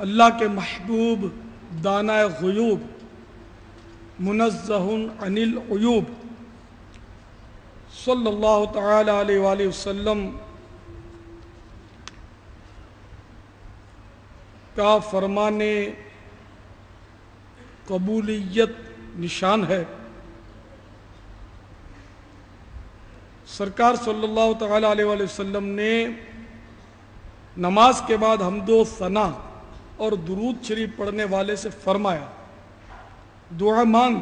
اللہ کے محبوب دانہ غیوب منزہ عن العیوب صلی اللہ تعالی علیہ وآلہ وسلم کا فرمان قبولیت نشان ہے۔ سرکار صلی اللہ تعالی علیہ وآلہ وسلم نے نماز کے بعد حمد و ثنا اور درود شریف پڑھنے والے سے فرمایا، دعا مانگ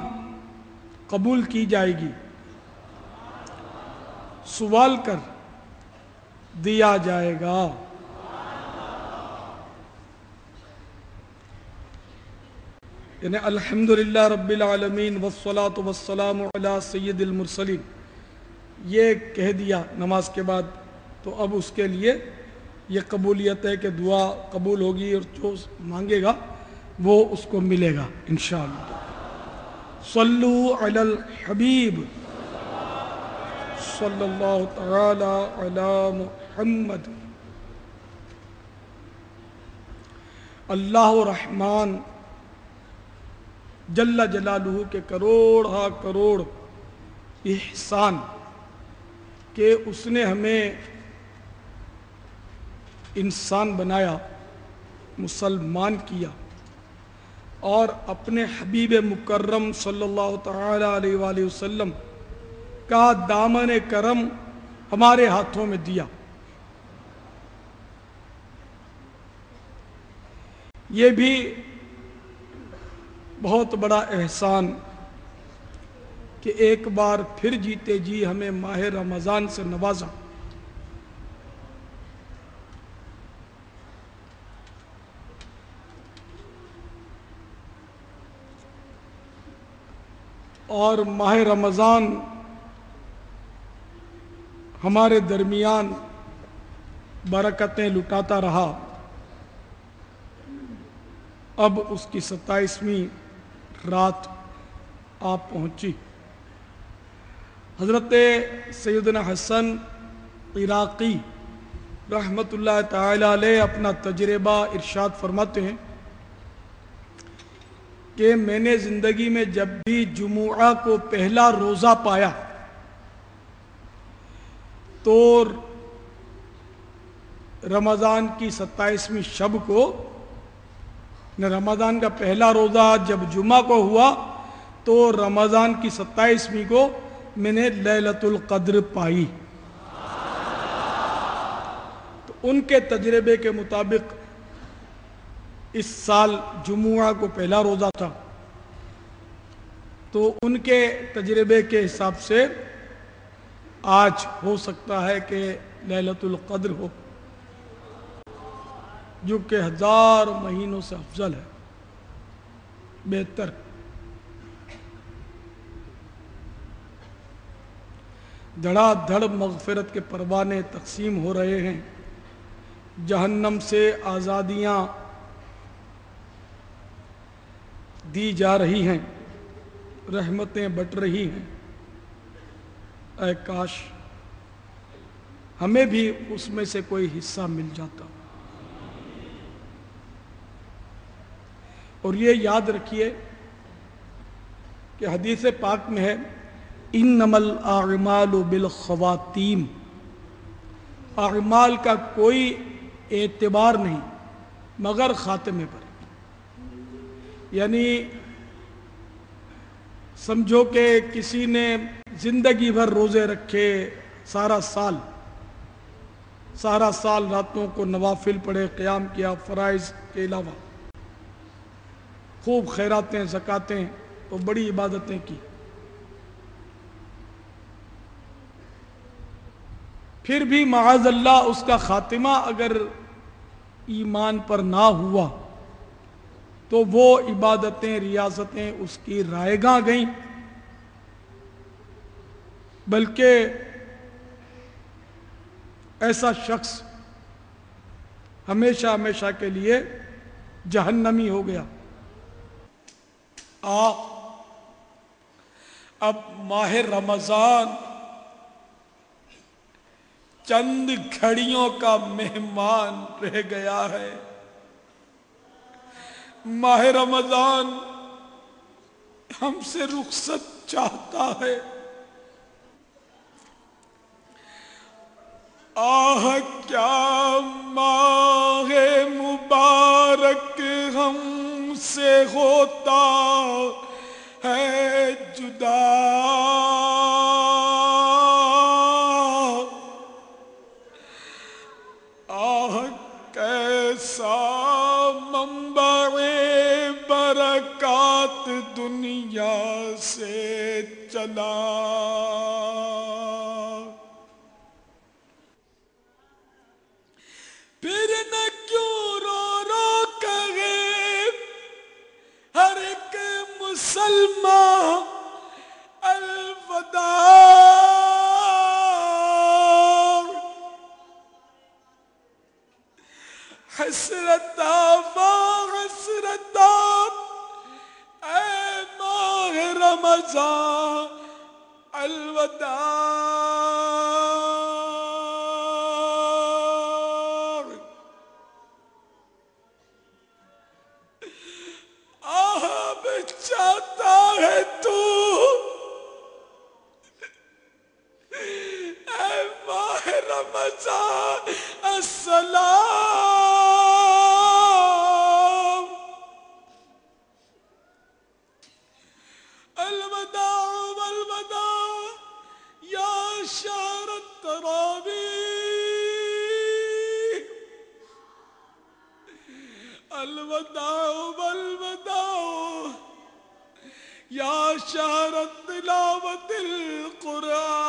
قبول کی جائے گی، سوال کر دیا جائے گا۔ یعنی الحمدللہ رب العالمین والصلاة والسلام علی سید المرسلین، یہ کہہ دیا نماز کے بعد تو اب اس کے لیے یہ قبولیت ہے کہ دعا قبول ہوگی اور جو مانگے گا وہ اس کو ملے گا انشاءاللہ۔ صلو علی الحبیب صلی اللہ تعالی علی محمد۔ اللہ رحمان جل جلالہ کے کروڑ ہا کروڑ احسان کہ اس نے ہمیں انسان بنایا، مسلمان کیا، اور اپنے حبیب مکرم صلی اللہ تعالی علیہ وآلہ وسلم کا دامن کرم ہمارے ہاتھوں میں دیا۔ یہ بھی بہت بڑا احسان کہ ایک بار پھر جیتے جی ہمیں ماہ رمضان سے نوازا۔ اور ماہ رمضان ہمارے درمیان برکتیں لٹاتا رہا، اب اس کی 27ویں رات آپ پہنچی۔ حضرت سیدنا حسن عراقی رحمت اللہ تعالی علیہ اپنا تجربہ ارشاد فرماتے ہیں کہ میں نے زندگی میں جب بھی جمعہ کو پہلا روزہ پایا تو رمضان کی 27ویں شب کو، رمضان کا پہلا روزہ جب جمعہ کو ہوا تو رمضان کی 27ویں کو میں نے لیلۃ القدر پائی۔ تو ان کے تجربے کے مطابق اس سال جمعہ کو پہلا روزہ تھا، تو ان کے تجربے کے حساب سے آج ہو سکتا ہے کہ لیلۃ القدر ہو، جو کہ 1000 مہینوں سے افضل ہے، بہتر۔ دھڑا دھڑ مغفرت کے پروانے تقسیم ہو رہے ہیں، جہنم سے آزادیاں دی جا رہی ہیں، رحمتیں بٹ رہی ہیں۔ اے کاش ہمیں بھی اس میں سے کوئی حصہ مل جاتا۔ اور یہ یاد رکھیے کہ حدیث پاک میں ہے انما الاعمال بالخواتیم، اعمال کا کوئی اعتبار نہیں مگر خاتمے پر۔ یعنی سمجھو کہ کسی نے زندگی بھر روزے رکھے، سارا سال راتوں کو نوافل پڑھے، قیام کیا فرائض کے علاوہ، خوب خیراتیں زکاتیں تو بڑی عبادتیں کی، پھر بھی معاذ اللہ اس کا خاتمہ اگر ایمان پر نہ ہوا تو وہ عبادتیں ریاستیں اس کی رائے گاں گئیں، بلکہ ایسا شخص ہمیشہ ہمیشہ کے لیے جہنمی ہو گیا۔ اب ماہ رمضان چند گھڑیوں کا مہمان رہ گیا ہے، ماہ رمضان ہم سے رخصت چاہتا ہے. آہ کیا ماہ مبارک ہم سے ہوتا ہے جدا. آہ کیسا منبع برکات دنیا سے چلا. پھر نہ کیوں رو رو کہے ہر ایک مسلمان الوداع. حسرتا و حسرتا اے ماہ رمضان الوداع. آب چاہتا ہے تو اے ماہ رمضان السلام. الوداع والوداع یا شہر التراویح. الوداع والوداع یا شہر تلاوت القرآن.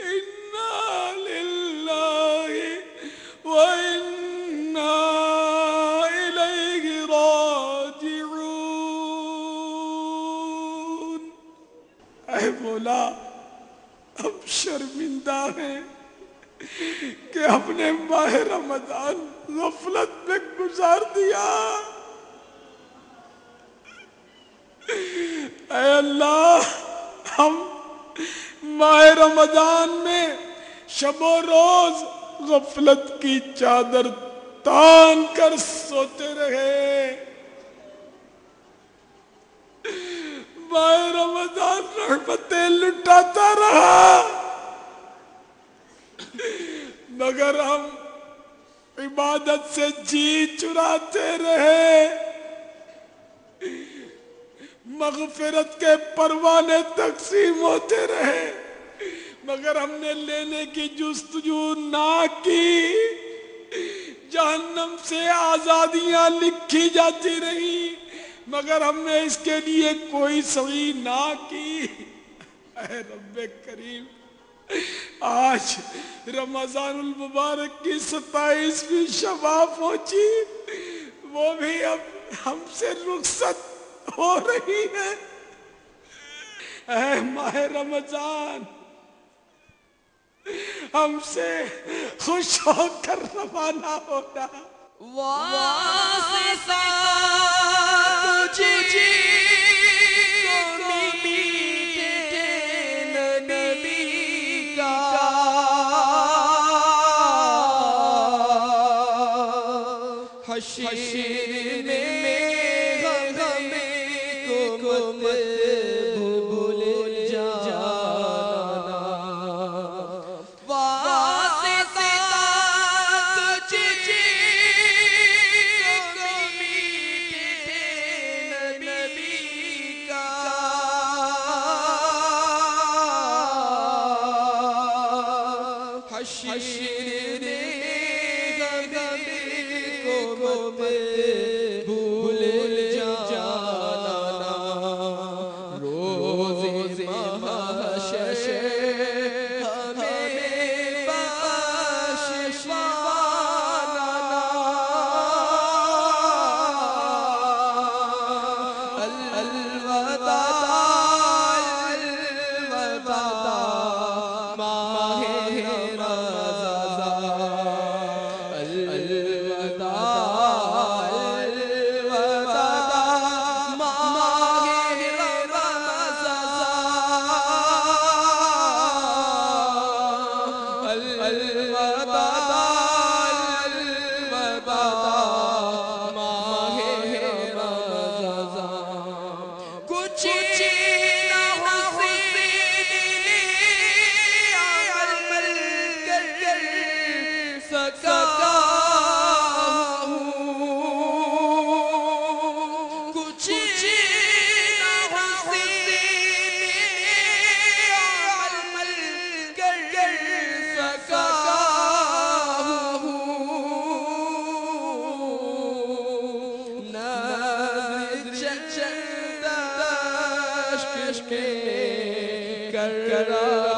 انا للہ و انا الیہ راجعون. اے مولا ہم شرمندہ ہیں کہ اپنے ماہ رمضان غفلت میں گزار دیا. اے اللہ ہم ماہ رمضان میں شب و روز غفلت کی چادر تان کر سوتے رہے. ماہ رمضان رحمتیں لٹاتا رہا مگر ہم عبادت سے جی چراتے رہے. مغفرت کے پروانے تقسیم ہوتے رہے مگر ہم نے لینے کی جستجو نہ کی. جہنم سے آزادیاں لکھی جاتی رہی مگر ہم نے اس کے لیے کوئی سعی نہ کی. اے رب کریم آج رمضان المبارک کی 27ویں شب پہنچی وہ بھی اب ہم سے رخصت ہو رہی ہے. اے ماہ رمضان ہم سے خوش ہو کر روانہ ہونا. واسطہ تجھے کو میٹھے نبی کا حشر میں ہمیں کو مت بھول جانا. واسطہ تجھے کو میٹھے نبی کا حشر میں ہمیں کو مت بھول جانا. روز محشر ہمیں بخشوانا. الوداع الوداع ماہ رمضان. الوداع چند اشک میں کر